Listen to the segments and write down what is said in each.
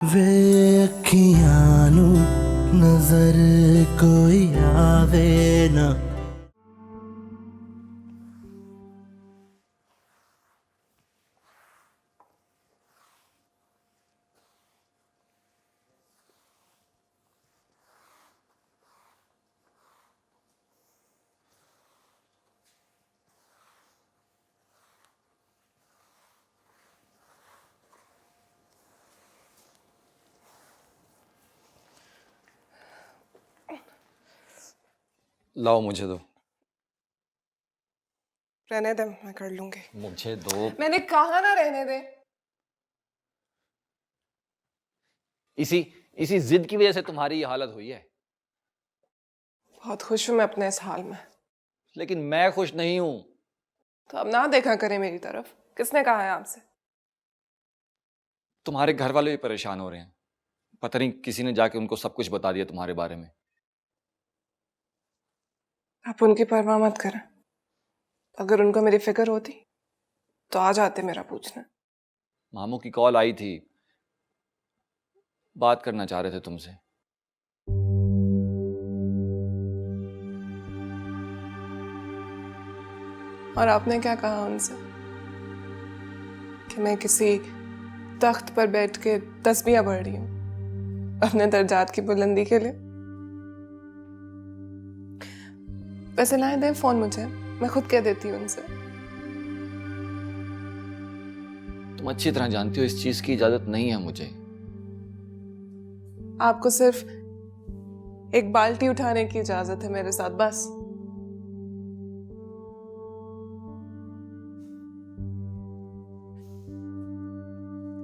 वे अखियां नू नजर कोई आवे ना। लाओ मुझे दो। रहने दे, मैं कर लूंगी। मुझे दो। मैंने कहा ना रहने दे। इसी इसी जिद की वजह से तुम्हारी ये हालत हुई है। बहुत खुश हूं मैं अपने इस हाल में। लेकिन मैं खुश नहीं हूं। तो अब ना देखा करे मेरी तरफ। किसने कहा है आपसे? तुम्हारे घर वाले भी परेशान हो रहे हैं। पता नहीं किसी ने जाके उनको सब कुछ बता दिया तुम्हारे बारे में। आप उनकी परवाह मत करें। अगर उनको मेरी फिक्र होती तो आ जाते मेरा पूछने। मामू की कॉल आई थी, बात करना चाह रहे थे तुमसे। और आपने क्या कहा उनसे? कि मैं किसी तख्त पर बैठ के तस्बीहां पढ़ रही हूं अपने दर्जात की बुलंदी के लिए। वैसे लाएं दें फोन मुझे, मैं खुद कह देती हूँ उनसे। तुम अच्छी तरह जानती हो इस चीज की इजाजत नहीं है मुझे। आपको सिर्फ एक बाल्टी उठाने की इजाजत है मेरे साथ, बस।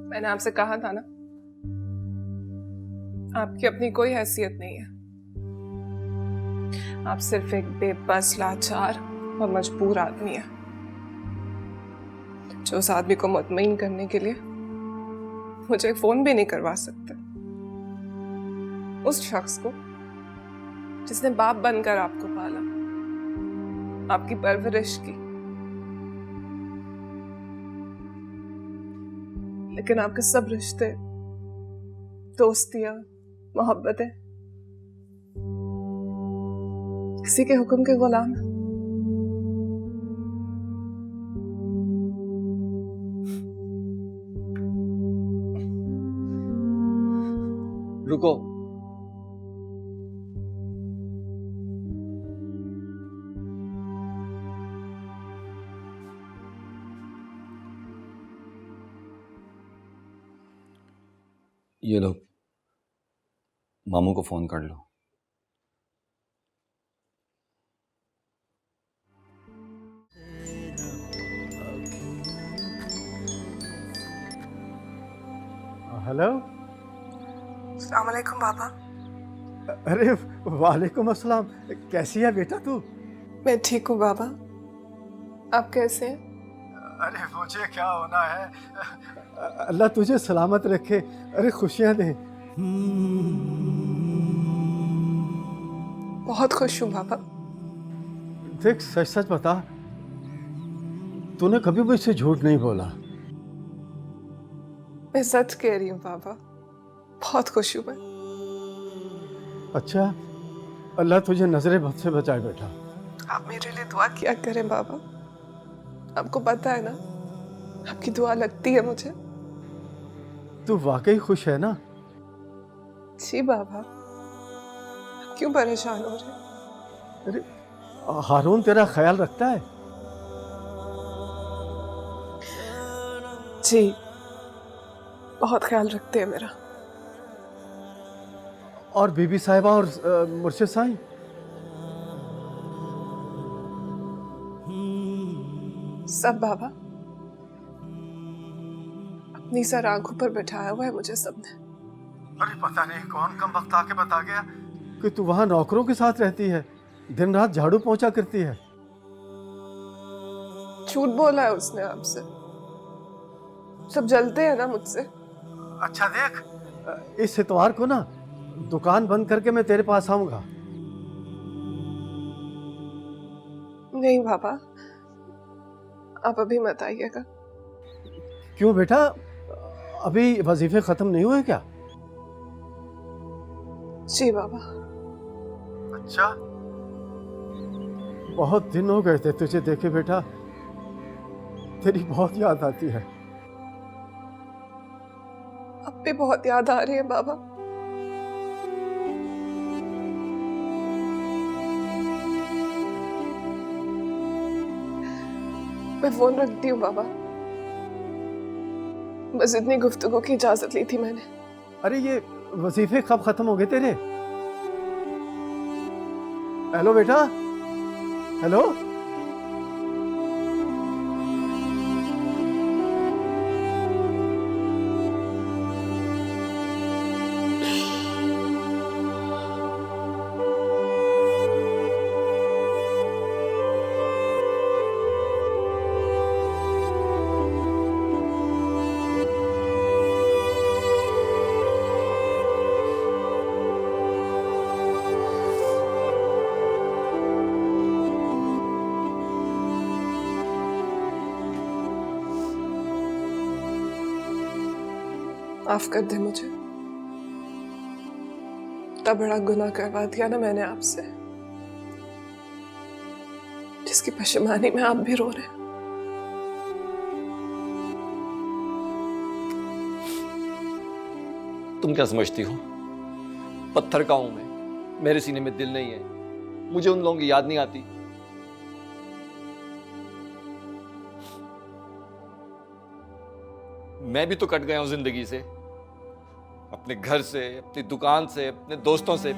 मैंने आपसे कहा था ना, आपकी अपनी कोई हैसियत नहीं है। आप सिर्फ एक बेबस, लाचार और मजबूर आदमी है जो उस आदमी को मुतमईन करने के लिए मुझे फोन भी नहीं करवा सकते। उस शख्स को जिसने बाप बनकर आपको पाला, आपकी परवरिश की, लेकिन आपके सब रिश्ते, दोस्तियां, मोहब्बतें किसी के हुक्म के गुलाम हैं। रुको। ये लो, मामू को फोन कर लो। हेलो। अस्सलाम वालेकुम बाबा। अरे वालेकुम अस्सलाम। कैसी है बेटा तू? मैं ठीक हूँ बाबा, आप कैसे हैं? अरे मुझे क्या होना है, अल्लाह तुझे सलामत रखे। अरे खुशियाँ दे। बहुत खुश हूँ बाबा। देख सच सच बता, तूने कभी मुझसे झूठ नहीं बोला। मैं सच कह रही हूँ बाबा, बहुत खुश हूँ मैं। अच्छा, अल्लाह तुझे नजरे बद से बचाए बेटा। आप मेरे लिए दुआ किया करें बाबा। आपको पता है ना, आपकी दुआ लगती है मुझे। तू वाकई खुश है ना? जी बाबा। आप क्यों परेशान हो रहे हैं? अरे हारून तेरा ख्याल रखता है? जी, बहुत ख्याल रखते हैं मेरा। और बीबी साहिबा और मुर्शिद साईं? सब बाबा, अपनी सर आंखों पर बैठाया हुआ है मुझे सबने। अरे पता नहीं कौन कम वक्त आके बता गया कि तू वहां नौकरों के साथ रहती है, दिन रात झाड़ू पोंछा करती है। झूठ बोला है उसने आपसे। सब जलते हैं ना मुझसे। अच्छा देख, इस इतवार को ना दुकान बंद करके मैं तेरे पास आऊंगा। नहीं बाबा, आप अभी मत आइएगा। क्यों बेटा, अभी वजीफे खत्म नहीं हुए क्या? जी बाबा। अच्छा, बहुत दिन हो गए थे तुझे देखे बेटा, तेरी बहुत याद आती है। अब भी बहुत याद आ रही है बाबा। मैं फोन रखती हूँ बाबा, बस इतनी गुफ्तगू की इजाजत ली थी मैंने। अरे ये वजीफे कब खत्म हो गए तेरे? हेलो बेटा, हेलो। माफ कर दे मुझे, इतना बड़ा गुनाह करवा दिया ना मैंने आपसे, जिसकी पशेमानी में आप भी रो रहे हैं। तुम क्या समझती हो? पत्थर का हूं मैं, मेरे सीने में दिल नहीं है, मुझे उन लोगों की याद नहीं आती। मैं भी तो कट गया हूं जिंदगी से, अपने घर से, अपनी दुकान से, अपने दोस्तों से।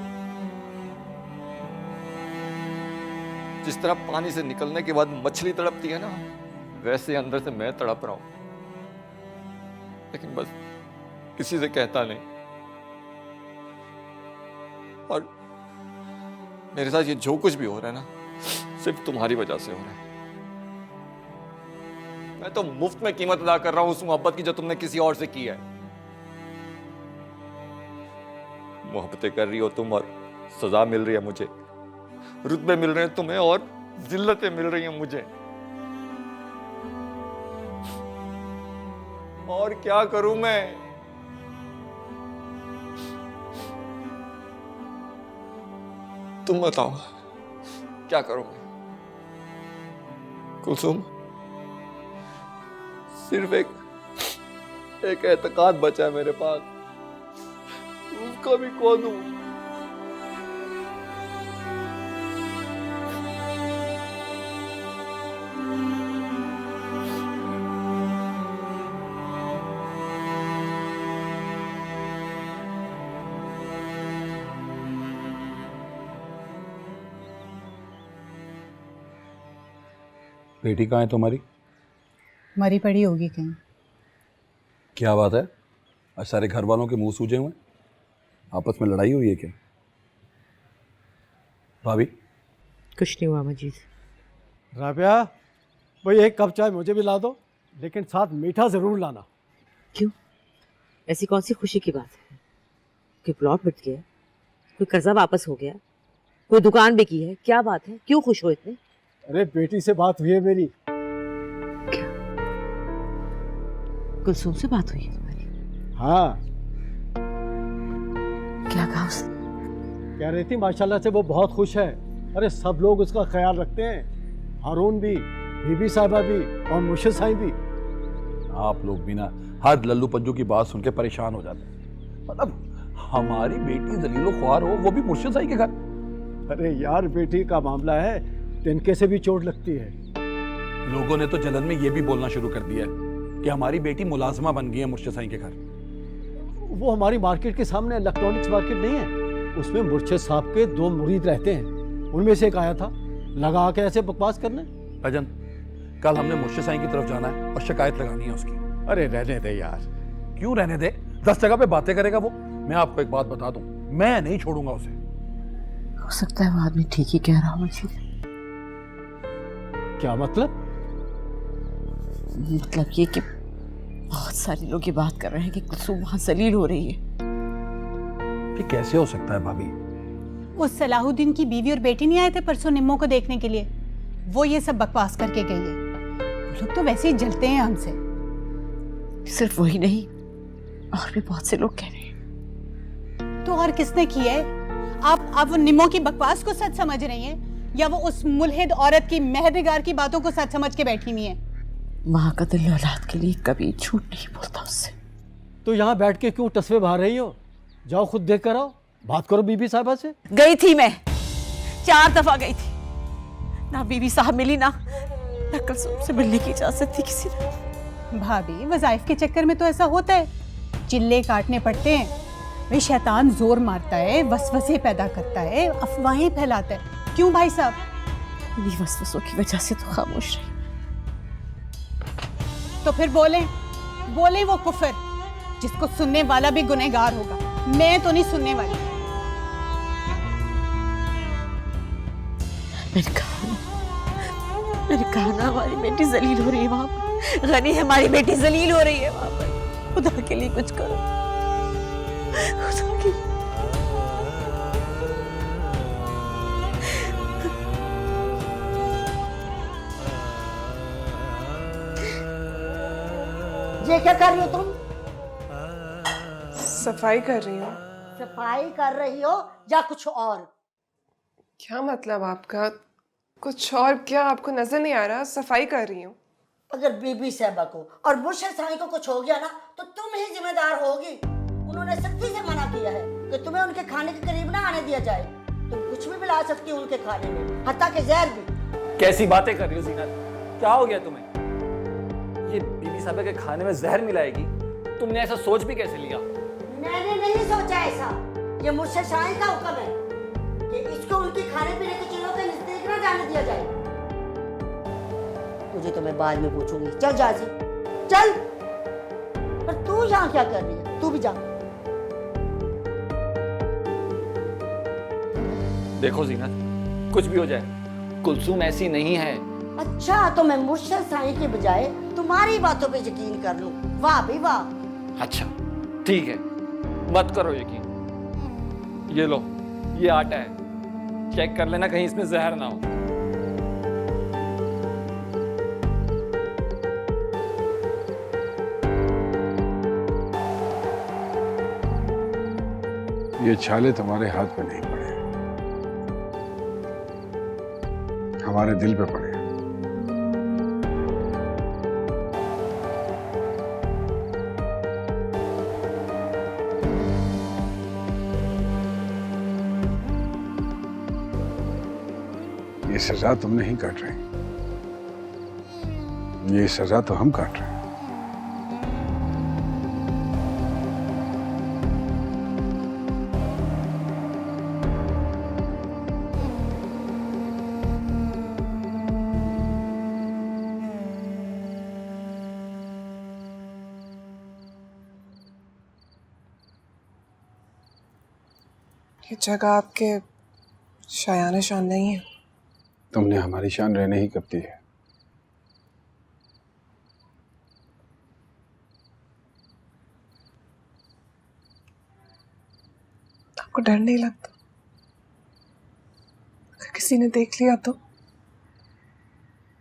जिस तरह पानी से निकलने के बाद मछली तड़पती है ना, वैसे अंदर से मैं तड़प रहा हूं, लेकिन बस किसी से कहता नहीं। और मेरे साथ ये जो कुछ भी हो रहा है ना, सिर्फ तुम्हारी वजह से हो रहा है। मैं तो मुफ्त में कीमत अदा कर रहा हूं उस मोहब्बत की जो तुमने किसी और से की है। मोहब्बतें कर रही हो तुम और सजा मिल रही है मुझे, रुतबे मिल रहे हैं तुम्हें और जिल्लतें मिल रही हैं मुझे। और क्या करूं मैं? तुम बताओ क्या करूं मैं? कुलसुम, सिर्फ एक एतकाद बचा है मेरे पास, उसका भी खो दूं। बेटी कहाँ है तुम्हारी? मरी पड़ी होगी कहीं। क्या बात है, आज सारे घर वालों के मुंह सूजे हुए, आपस में लड़ाई हुई है क्या? भाभी? कुछ नहीं हुआ मजीद। राबिया, भाई एक कप चाय मुझे भी ला दो, लेकिन साथ मीठा जरूर लाना। क्यों, ऐसी कौन सी खुशी की बात है? कोई प्लॉट बिक गया, कोई कर्जा वापस हो गया, कोई दुकान बिकी है, क्या बात है? क्यों खुश हो इतने? अरे बेटी से बात हुई है मेरी। कुलसुम से बात हुई है तुम्हारी? हाँ। क्या कहा उसने? कह रही थी माशाल्लाह से वो बहुत खुश है। अरे सब लोग उसका ख्याल रखते हैं, हारून भी, बीबी साहिबा भी और मुर्शिद साईं भी। आप लोग भी ना हर लल्लू पंजू की बात सुन के परेशान हो जाते हैं। मतलब हमारी बेटी जलीलो ख्वार हो, वो भी मुर्शिद साईं के घर। अरे यार, बेटी का मामला है, तिनके से भी चोट लगती है। लोगों ने तो जलन में ये भी बोलना शुरू कर दिया है कि हमारी बेटी मुलाजमा बन गई है मुर्शिद साईं के घर। वो हमारी मार्केट के सामने इलेक्ट्रॉनिक्स मार्केट नहीं है, उसमें मुर्शिद साहब के 2 मुरीद रहते हैं, उनमें से एक आया था, लगा के ऐसे बकवास करने। भजन, कल हमने मुर्शिद साईं की तरफ जाना है और शिकायत लगानी है उसकी। अरे रहने दे यार। क्यों रहने दे? 10 जगह पे बातें करेगा वो। मैं आपको एक बात बता दूं, मैं नहीं छोड़ूंगा उसे। हो सकता है वो आदमी ठीक ही कह रहा हो मजीद। क्या मतलब? मतलब ये कि बहुत सारे लोग ये बात कर रहे हैं कि कुलसुम वहां जलील हो रही है। ये कैसे हो सकता है भाभी? उस सलाहुद्दीन की बीवी और बेटी नहीं आए थे परसों निम्मो को देखने के लिए, वो ये सब बकवास करके गई है। वो लोग तो वैसे ही जलते हैं हमसे। सिर्फ वही नहीं, और भी बहुत से लोग कह रहे हैं। तो और किसने किया है? आप वो निमो की बकवास को सच समझ रही हैं या वो उस मुल्हिद औरत की महरनिगार की बातों को सच समझ के बैठी हुई हैं? माँ का दिल औलाद के लिए कभी झूठ नहीं बोलता उससे। तो यहाँ बैठ के क्यों तस्वीर बहा रही हो? जाओ खुद देख कर आओ, बात करो बीबी साहबा से। गई थी मैं, 4 दफा गई थी, ना बीबी साहब मिली ना कुलसूम से मिलने की इजाजत थी किसी ने। भाभी, वज़ाइफ के चक्कर में तो ऐसा होता है, चिल्ले काटने पड़ते हैं। वे शैतान जोर मारता है, वसवसे पैदा करता है, अफवाहें फैलाता है। क्यों भाई साहब? इन्हीं वसवसों की वजह से तो खामोश रही। तो फिर बोले वो कुफर जिसको सुनने वाला भी गुनहगार होगा। मैं तो नहीं सुनने वाली। मैंने कहा ना हमारी बेटी जलील हो रही है वहां पर। गनी हमारी बेटी जलील हो रही है वहां पर। खुदा के लिए कुछ करो, खुदा के लिए। ये क्या कर रही हो तुम? सफाई कर रही हूँ। सफाई कर रही हो या कुछ और? क्या मतलब आपका? कुछ और क्या? आपको नजर नहीं आ रहा? सफाई कर रही हूँ। अगर बीबी साहबा को और मुर्शिद साईं को कुछ हो गया ना तो तुम ही जिम्मेदार होगी। उन्होंने सख्ती से मना किया है कि तुम्हें उनके खाने के करीब ना आने दिया जाए। तुम कुछ भी मिला सकती हो उनके खाने में, हत्ता के जहर भी। कैसी बातें कर रही हो ज़ीनत? क्या हो गया तुम्हें? ये बीबी साहबा के खाने में जहर मिलाएगी? तुमने ऐसा सोच भी कैसे लिया? मैंने नहीं सोचा ऐसा। ये मुर्शिद साईं का हुक्म है कि इसको उनके खाने पीने की चीजों के नजदीक ना जाने दिया जाए। तुझे तो मैं बाद में पूछूंगी। चल जा से, चल। पर तू यहाँ क्या कर रही है? तू भी जा। देखो ज़ीनत, कुछ भी हो जाए, कुलसूम ऐसी नहीं है। अच्छा, तो मैं मुर्शिद साईं के बजाय तुम्हारी बातों पे यकीन कर लूं। वाह भी वाह। अच्छा ठीक है, मत करो यकीन। ये लो, ये आटा है, चेक कर लेना कहीं इसमें जहर ना हो। ये छाले तुम्हारे हाथ पे नहीं पड़े, हमारे दिल पे पड़े। ये सजा तुम नहीं काट रहे, ये सजा तो हम काट रहे हैं। ये जगह आपके शायान शान नहीं है। तुमने हमारी शान रहने ही कब दी है? आपको डर नहीं लगता? अगर किसी ने देख लिया तो?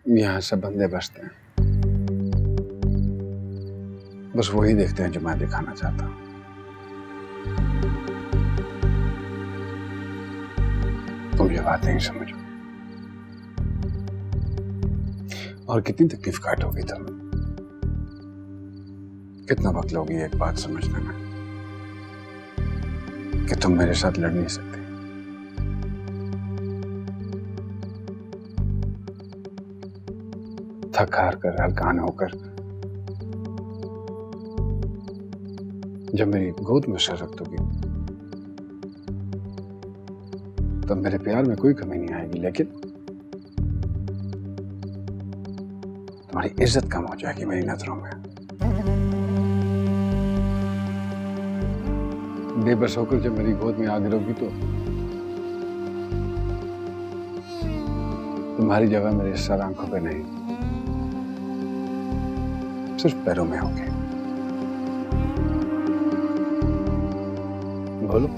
यहाँ सब बंदे बसते हैं, बस वही देखते हैं जो मैं दिखाना चाहता हूँ। तुम ये बात नहीं समझो, और कितनी तकलीफ काटोगी तुम, कितना वक्त लोगी एक बात समझने में कि तुम मेरे साथ लड़ नहीं सकते। थक हार कर, हलकान होकर जब मेरी गोद में सर रख दोगी तब मेरे प्यार में कोई कमी नहीं आएगी, लेकिन तुम्हारी इज्जत कम हो जाएगी मेरी नजरों में। बेबस होकर जब मेरी गोद में आ गिरोगी तो तुम्हारी जगह मेरे सर आंखों पे नहीं, सिर्फ पैरों में होगी। बोलो,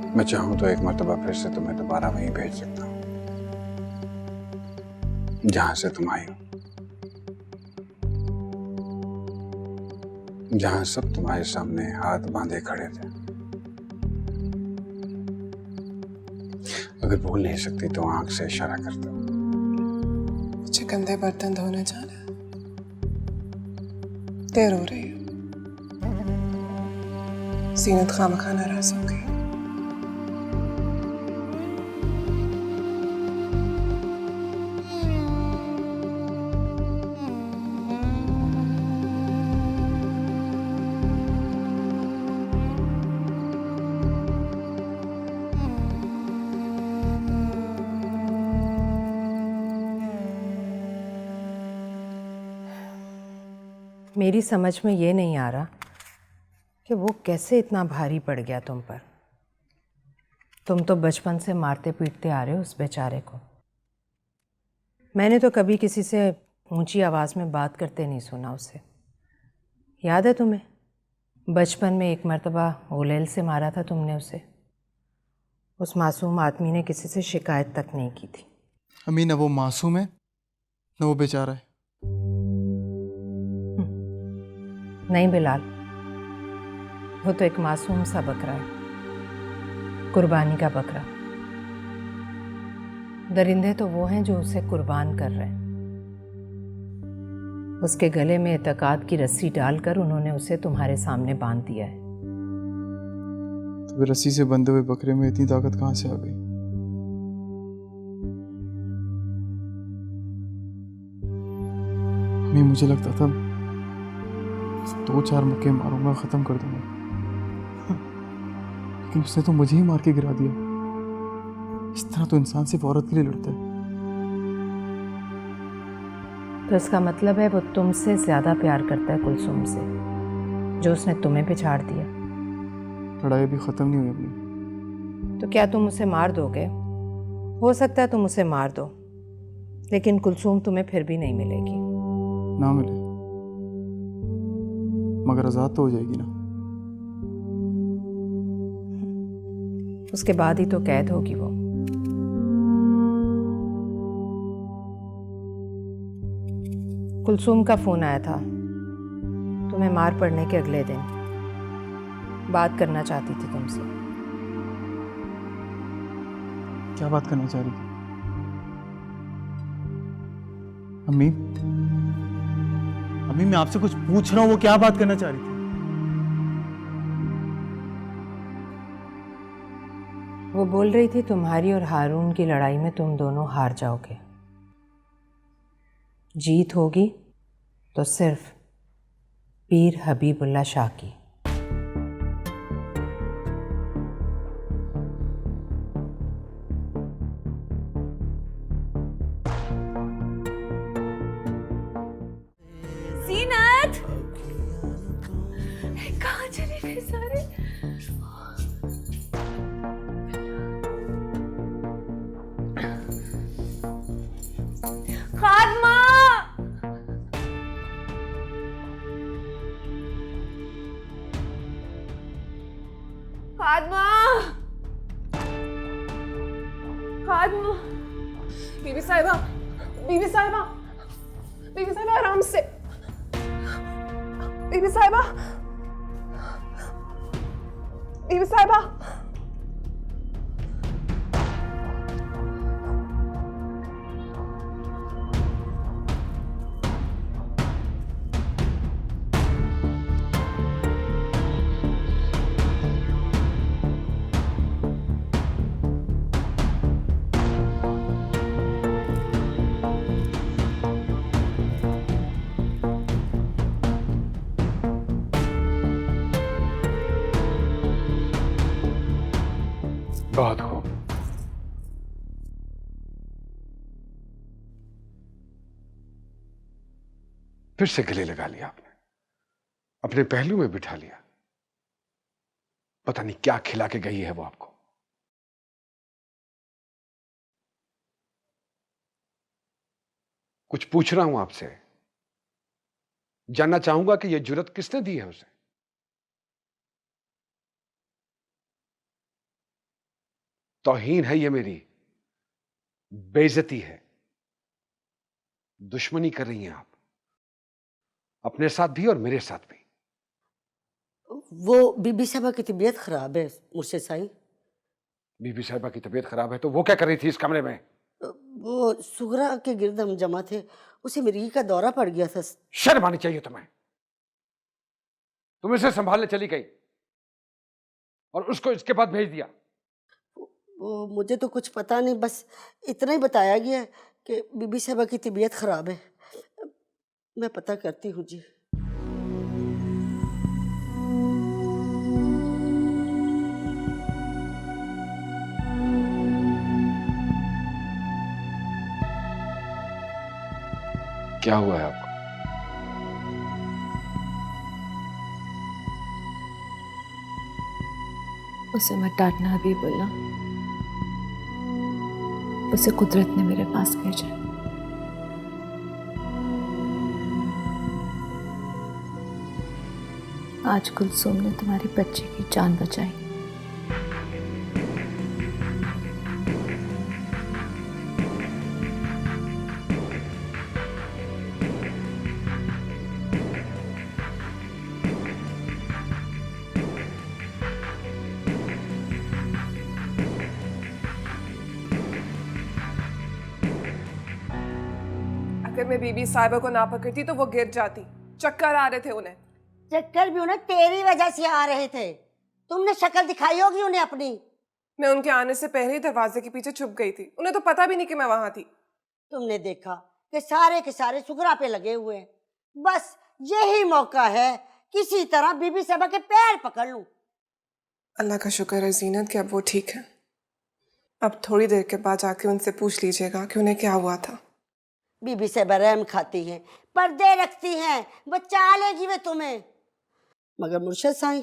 मैं चाहूं तो एक मर्तबा फिर से तुम्हें दोबारा वहीं भेज सकता हूं जहां से तुम आई हो, जहां सब तुम्हारे सामने हाथ बांधे खड़े थे। अगर बोल नहीं सकती तो आंख से इशारा कर दो। मुझे गंदे बर्तन धोने जाना है। देर हो रही है। सीनत खामखा नाराज हो गई। मेरी समझ में ये नहीं आ रहा कि वो कैसे इतना भारी पड़ गया तुम पर। तुम तो बचपन से मारते पीटते आ रहे हो उस बेचारे को। मैंने तो कभी किसी से ऊंची आवाज़ में बात करते नहीं सुना उसे। याद है तुम्हें? बचपन में एक मर्तबा ओलेल से मारा था तुमने उसे। उस मासूम आदमी ने किसी से शिकायत तक नहीं की थी। अम्मी, न वो मासूम है न वो बेचारा है। नहीं बिलाल, वो तो एक मासूम सा बकरा है, कुर्बानी का बकरा। दरिंदे तो वो हैं जो उसे कुर्बान कर रहे हैं। उसके गले में इत्तेकाद की रस्सी डालकर उन्होंने उसे तुम्हारे सामने बांध दिया है। तो फिर रस्सी से बंधे हुए बकरे में इतनी ताकत कहाँ से आ गई? अम्मी, मुझे लगता था 2-4 मुक्के मारूंगा, खत्म कर दूंगा, लेकिन उसने तो मुझे ही मार के गिरा दिया। इस तरह तो इंसान सिर्फ औरत के लिए लड़ता है। तो इसका मतलब है वो तुमसे ज्यादा प्यार करता है कुलसुम से, जो उसने तुम्हें पिछाड़ दिया। लड़ाई अभी खत्म नहीं हुई अपनी। तो क्या तुम उसे मार दोगे? हो सकता है तुम उसे मार दो, लेकिन कुलसुम तुम्हें फिर भी नहीं मिलेगी। ना मिले मगर आजाद तो हो जाएगी ना। उसके बाद ही तो कैद होगी वो। कुलसुम का फोन आया था तुम्हें मार पड़ने के अगले दिन। बात करना चाहती थी तुमसे। क्या बात करना चाह रही थी? अम्मी, अम्मी, मैं आपसे कुछ पूछ रहा हूँ, वो क्या बात करना चाह रही थी? वो बोल रही थी तुम्हारी और हारून की लड़ाई में तुम दोनों हार जाओगे। जीत होगी तो सिर्फ पीर हबीबुल्ला शाह की। सीनत, कहाँ चले गए सारे? खादमा, खादमा, खादमा, बीबी साहिबा, बीबी साहिबा, बीबी साहिबा आराम से। बीबी साहिबा, बीबी साहिबा, बहुत खूब। फिर से गले लगा लिया आपने, अपने पहलू में बिठा लिया। पता नहीं क्या खिला के गई है वो आपको। कुछ पूछ रहा हूं आपसे, जानना चाहूंगा कि यह जुर्रत किसने दी है उसे। तौहीन है ये मेरी, बेइज्जती है, दुश्मनी कर रही हैं आप, अपने साथ भी और मेरे साथ भी। वो बीबी साहबा की तबीयत खराब है मुर्शिद साईं, बीबी साहिबा की तबीयत खराब है तो वो क्या कर रही थी इस कमरे में? वो सुगरा के गिर्द हम जमा थे, उसे मिर्गी का दौरा पड़ गया था। शर्म आनी चाहिए तुम्हें। तुम इसे संभालने चली गई और उसको इसके बाद भेज दिया। वो मुझे तो कुछ पता नहीं, बस इतना ही बताया गया कि बीबी साहिबा की तबीयत खराब है। मैं पता करती हूँ जी। क्या हुआ है आपको? उसे मत डांटना हबीबुल्ला, उसे कुदरत ने मेरे पास भेजा। आज कुलसुम ने तुम्हारी बच्ची की जान बचाई। अगर मैं बीबी साहिबा को ना पकड़ती तो वो गिर जाती। चक्कर आ रहे थे उन्हें। चक्कर भी उन्हें तेरी वजह से आ रहे थे। तुमने शक्ल दिखाई होगी उन्हें अपनी। मैं उनके आने से पहले ही दरवाजे के पीछे छुप गई थी। उन्हें तो पता भी नहीं कि मैं वहां थी। तुमने देखा कि सारे के सारे सुगरा पे लगे हुए हैं। बस यही मौका है, किसी तरह बीबी साहिबा के पैर पकड़ लूं। अल्लाह का शुक्र है जीनत कि अब वो ठीक है। अब थोड़ी देर के बाद जाके उनसे पूछ लीजिएगा कि उन्हें क्या हुआ था। बीबी साहिबा रहम खाती है, पर्दे रखती हैं, बचा लेगी वे तुम्हें। मगर मुर्शिद साईं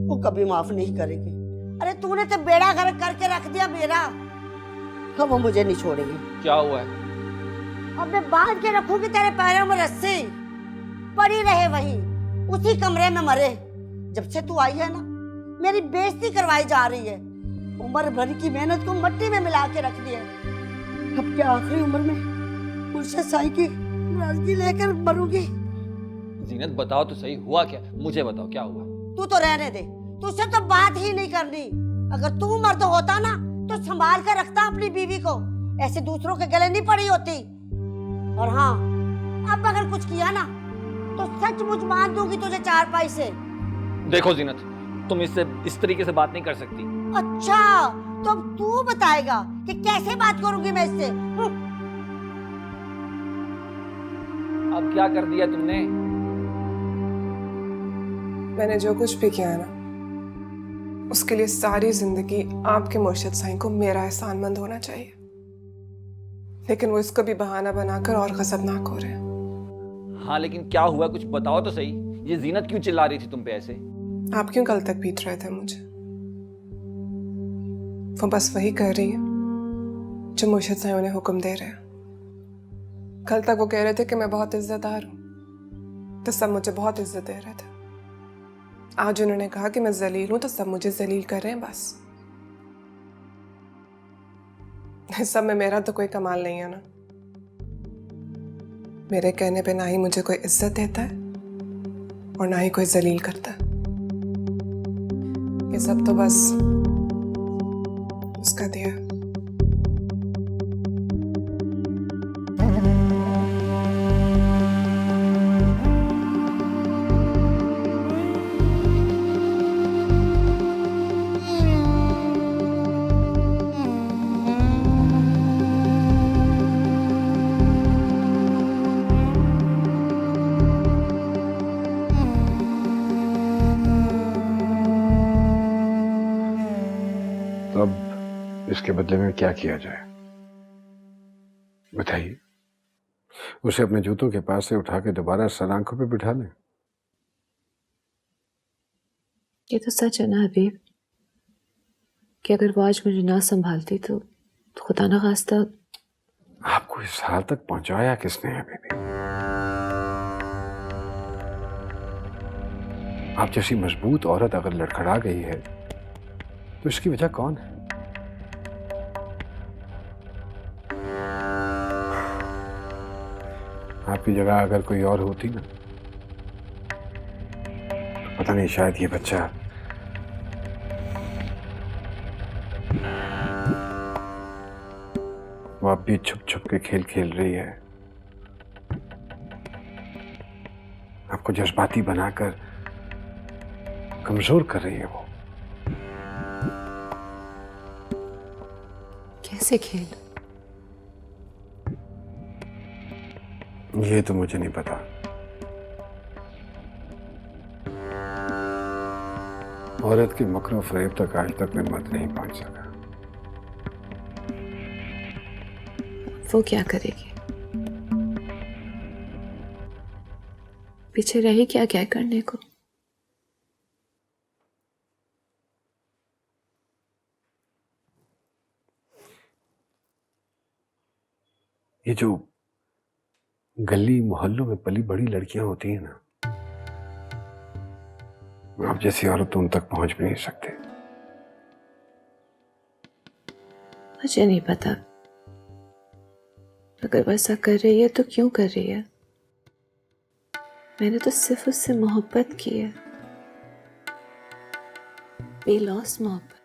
वो कभी माफ नहीं करेगी। अरे तूने तो बेड़ा गर्क करके रख दिया मेरा, अब वो मुझे नहीं छोड़ेगी। क्या हुआ है? अब मैं बांध के रखूंगी तेरे पैरों में रस्सी, पड़ी रहे वहीं उसी कमरे में मरे। जब से तू आई है ना, मेरी बेइज्जती करवाई जा रही है। उम्र भर की मेहनत को मिट्टी में मिला के रख दिया। अब क्या आखिरी उम्र में मुर्शिद साईं की नाराजगी लेकर मरूंगी। जीनत बताओ तो सही, हुआ क्या? मुझे बताओ क्या हुआ। तू तो रहने दे, तुझसे तो बात ही नहीं करनी। अगर तू मर्द होता ना तो संभाल कर रखता अपनी बीवी को, ऐसे दूसरों के गले नहीं पड़ी होती। और हाँ, अब अगर कुछ किया ना तो सचमुच मान दूंगी तुझे चारपाई से। देखो जीनत, तुम इससे इस तरीके से बात नहीं कर सकती। अच्छा, तो अब तू बताएगा कि कैसे बात करूंगी मैं इससे। अब क्या कर दिया तुमने? मैंने जो कुछ भी किया ना, उसके लिए सारी जिंदगी आपके मुर्शिद साईं को मेरा एहसानमंद होना चाहिए। लेकिन वो इसको भी बहाना बनाकर और खसरनाक हो रहे हैं। हाँ लेकिन क्या हुआ, कुछ बताओ तो सही। ये जीनत क्यों चिल्ला रही थी तुम पे ऐसे? आप क्यों कल तक पीट रहे थे मुझे? वो बस वही कर रही है जो मुर्शिद साईं उन्हें हुक्म दे रहे हैं। कल तक वो कह रहे थे कि मैं बहुत इज्जतदार हूं, तो सब मुझे बहुत इज्जत दे रहे थे। आज उन्होंने कहा कि मैं जलील हूं, तो सब मुझे जलील कर रहे हैं। बस इस सब में मेरा तो कोई कमाल नहीं है ना। मेरे कहने पे ना ही मुझे कोई इज्जत देता है और ना ही कोई जलील करता है। ये सब तो बस उसका दिया है। अब इसके बदले में क्या किया जाए बताइए? उसे अपने जूतों के पास से उठा के दोबारा सर आंखों पे बिठा लें? ये तो सच है ना हबीब कि अगर वो आज मुझे ना संभालती तो खुदा ना खास्ता। आपको इस हाल तक पहुंचाया किसने है बेबी? आप जैसी मजबूत औरत अगर लड़खड़ा गई है तो इसकी वजह कौन है? आपकी जगह अगर कोई और होती ना तो पता नहीं, शायद ये बच्चा वो अब भी छुप छुप के खेल खेल रही है, आपको जज्बाती बनाकर कमजोर कर रही है वो। कैसे खेल? ये तो मुझे नहीं पता। औरत के मकरो फरेब तक आज तक मैं मत नहीं पहुंच सका। वो क्या करेगी? पीछे रही क्या क्या करने को? ये जो गली मोहल्लों में पली बड़ी लड़कियां होती हैं ना, आप जैसी औरत उन तक पहुंच भी नहीं सकते। मुझे नहीं पता, अगर वैसा कर रही है तो क्यों कर रही है? मैंने तो सिर्फ उससे मोहब्बत की है, बेलौस मोहब्बत।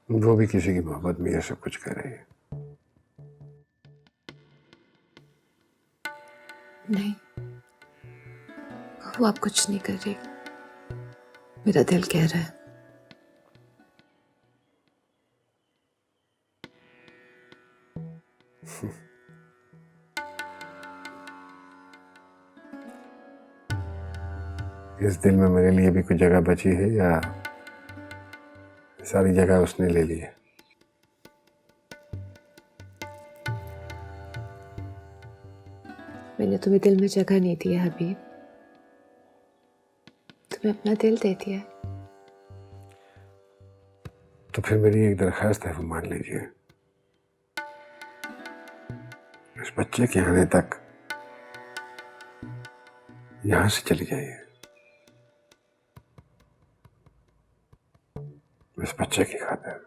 वो भी किसी की मोहब्बत में ये सब कुछ कर रही है। नहीं, वो आप कुछ नहीं कर रही, मेरा दिल कह रहा है। इस दिल में मेरे लिए भी कुछ जगह बची है या सारी जगह उसने ले ली है? मैंने तुम्हें दिल में जगह नहीं दी है हबीब, तुम्हें अपना दिल दे दिया है। तो फिर मेरी एक दरखास्त है, वो मान लीजिए। इस बच्चे के आने तक यहां से चली जाइए, इस बच्चे की खातिर।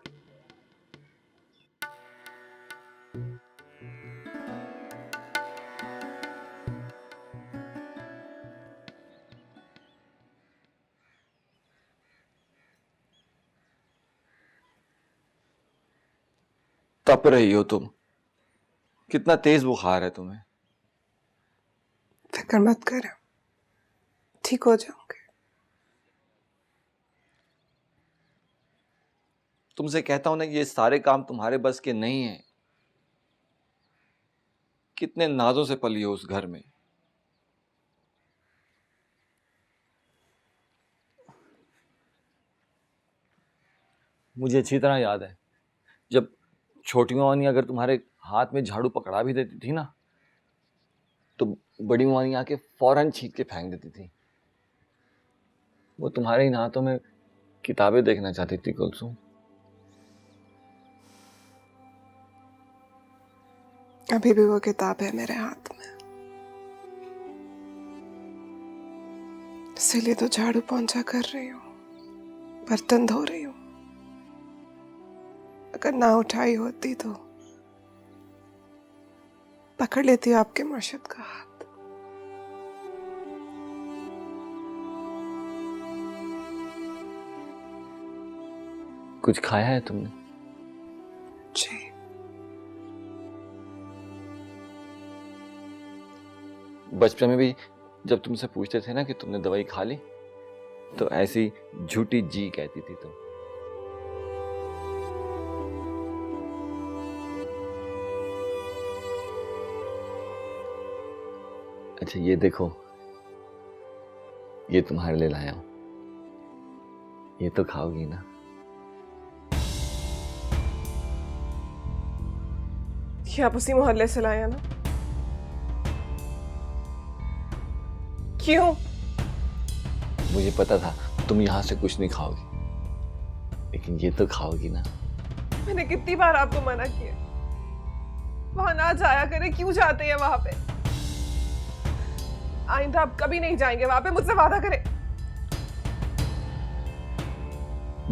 तप रही हो तुम, कितना तेज बुखार है तुम्हें। फिक्र मत कर, ठीक हो जाओगे। तुमसे कहता हूं ना कि ये सारे काम तुम्हारे बस के नहीं है। कितने नाजों से पली हो उस घर में। मुझे अच्छी तरह याद है जब छोटी मानी अगर तुम्हारे हाथ में झाड़ू पकड़ा भी देती थी ना, तो बड़ी मानी आके फौरन छीन के फेंक देती थी। वो तुम्हारे इन हाथों में किताबें देखना चाहती थी कुलसुम। अभी भी वो किताब है मेरे हाथ में, इसीलिए तो झाड़ू पोंछा कर रही हूँ, बर्तन धो रही हूँ। अगर ना उठाई होती तो पकड़ लेती आपके मुर्शिद का हाथ। कुछ खाया है तुमने? जी। बचपन में भी जब तुमसे पूछते थे ना कि तुमने दवाई खा ली, तो ऐसी झूठी जी कहती थी तुम। अच्छा ये देखो, ये तुम्हारे लिए लाया हूं, ये तो खाओगी ना? ये आप उसी मोहल्ले से लाया ना? क्यों? मुझे पता था तुम यहां से कुछ नहीं खाओगी, लेकिन ये तो खाओगी ना? मैंने कितनी बार आपको मना किया, वहां ना जाया करे, क्यों जाते हैं वहां पे? आइंदा आप कभी नहीं जाएंगे वहां पे, मुझसे वादा करें।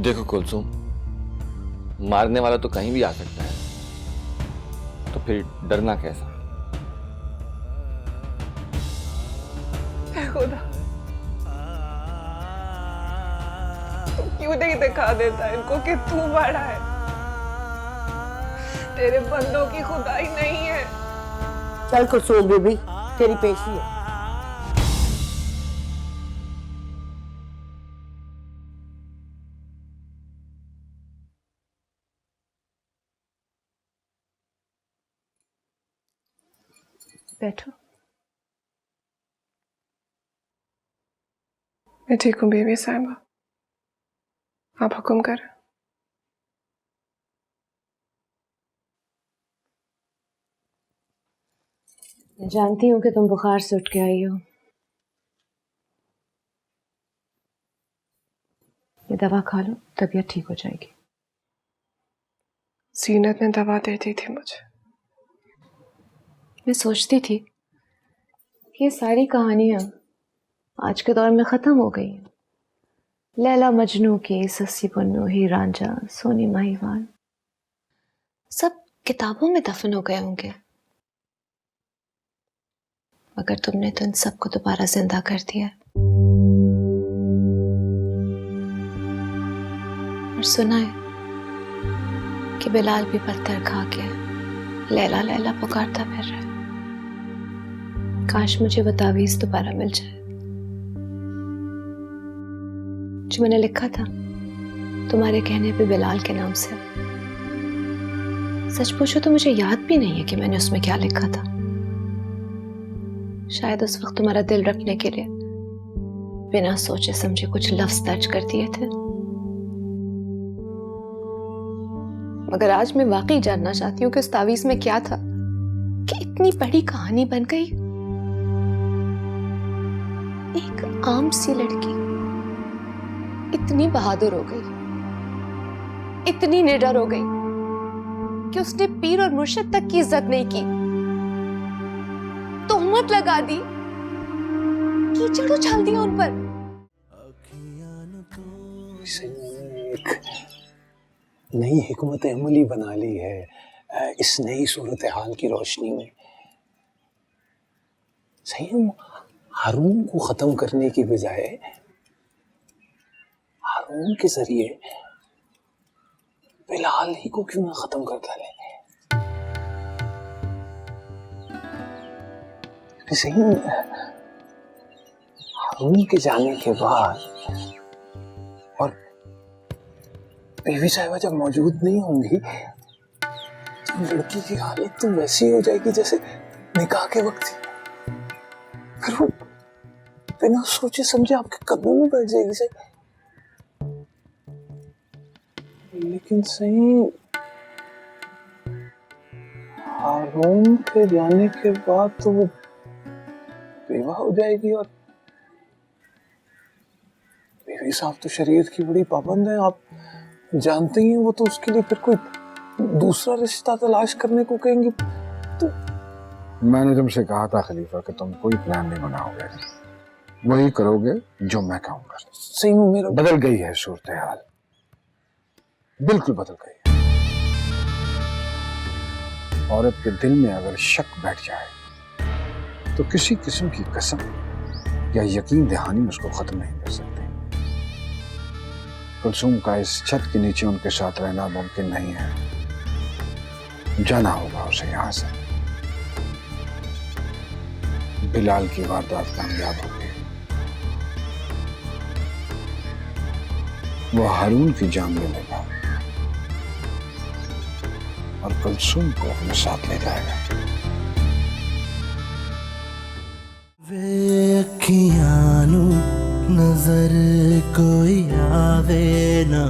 देखो कुलसुम, मारने वाला तो कहीं भी आ सकता है, तो फिर डरना कैसा? खुदा, तू क्यों नहीं दिखा देता इनको कि तू बड़ा है? तेरे बंदों की खुदाई नहीं है। चल कुलसूम बीबी, तेरी पेशी है। बैठो। मैं ठीक हूँ बीबी साहिबा, आप हुक्म करें। मैं जानती हूँ कि तुम बुखार से उठ के आई हो। ये दवा खा लो, तबीयत ठीक हो जाएगी। जीनत ने दवा दे दी थी मुझे। मैं सोचती थी कि ये सारी कहानियां आज के दौर में खत्म हो गई हैं। लैला मजनू की, सस्सी पुन्नू, हीर रांझा, सोनी माहीवाल सब किताबों में दफन हो गए होंगे, मगर तुमने तो इन सबको दोबारा जिंदा कर दिया। और सुना है कि बिलाल भी पत्थर खा के लैला लैला पुकारता फिर रहा है। काश मुझे वो तावीज़ दोबारा मिल जाए जो मैंने लिखा था तुम्हारे कहने पे बिलाल के नाम से। सच पूछो तो मुझे याद भी नहीं है कि मैंने उसमें क्या लिखा था। शायद उस वक्त तुम्हारा दिल रखने के लिए बिना सोचे समझे कुछ लफ्ज दर्ज कर दिए थे, मगर आज मैं वाकई जानना चाहती हूँ कि उस तावीज़ में क्या था कि इतनी बड़ी कहानी बन गई। एक आम सी लड़की इतनी बहादुर हो गई, इतनी निडर हो गई कि उसने पीर और मुर्शिद तक की इज्जत नहीं की, तोहमत लगा दी, कीचड़ उछाल दिया उन पर। एक नई हिकमत अमली बना ली है इस नई सूरत हाल की रोशनी में। सही हम हारून को खत्म करने की बजाय हारून के जरिए बिलाल ही को क्यों ना खत्म कर डालें। सही हारून के जाने के बाद और बीवी साहिबा जब मौजूद नहीं होंगी तो लड़की की हालत तो वैसी हो जाएगी जैसे निकाह के वक्त थी। फिर वो बिना सोचे समझे आपके कदमों में बैठ जाएगी। सही लेकिन सही हारून के जाने के बाद तो वो बेवा हो जाएगी और बीवी साहब तो शरीयत की बड़ी पाबंद है, आप जानते ही हैं। वो तो उसके लिए फिर कोई दूसरा रिश्ता तलाश करने को कहेंगे। तो मैंने तुमसे कहा था खलीफा कि तुम कोई प्लान नहीं बनाओगे, वही करोगे जो मैं कहूंगा। सही में मेरा बदल गई है सूरत हाल, बिल्कुल बदल गई है। औरत के दिल में अगर शक बैठ जाए तो किसी किस्म की कसम या यकीन दहानी उसको खत्म नहीं कर सकती। कुलसूम का इस छत के नीचे उनके साथ रहना मुमकिन नहीं है। जाना होगा उसे यहां से। बिलाल की वारदात कामयाब होगी, वो हारून की जान ले लेगा और कुलसूम को अपने साथ ले जाएगा। वे अखियां नू नजर कोई आवे ना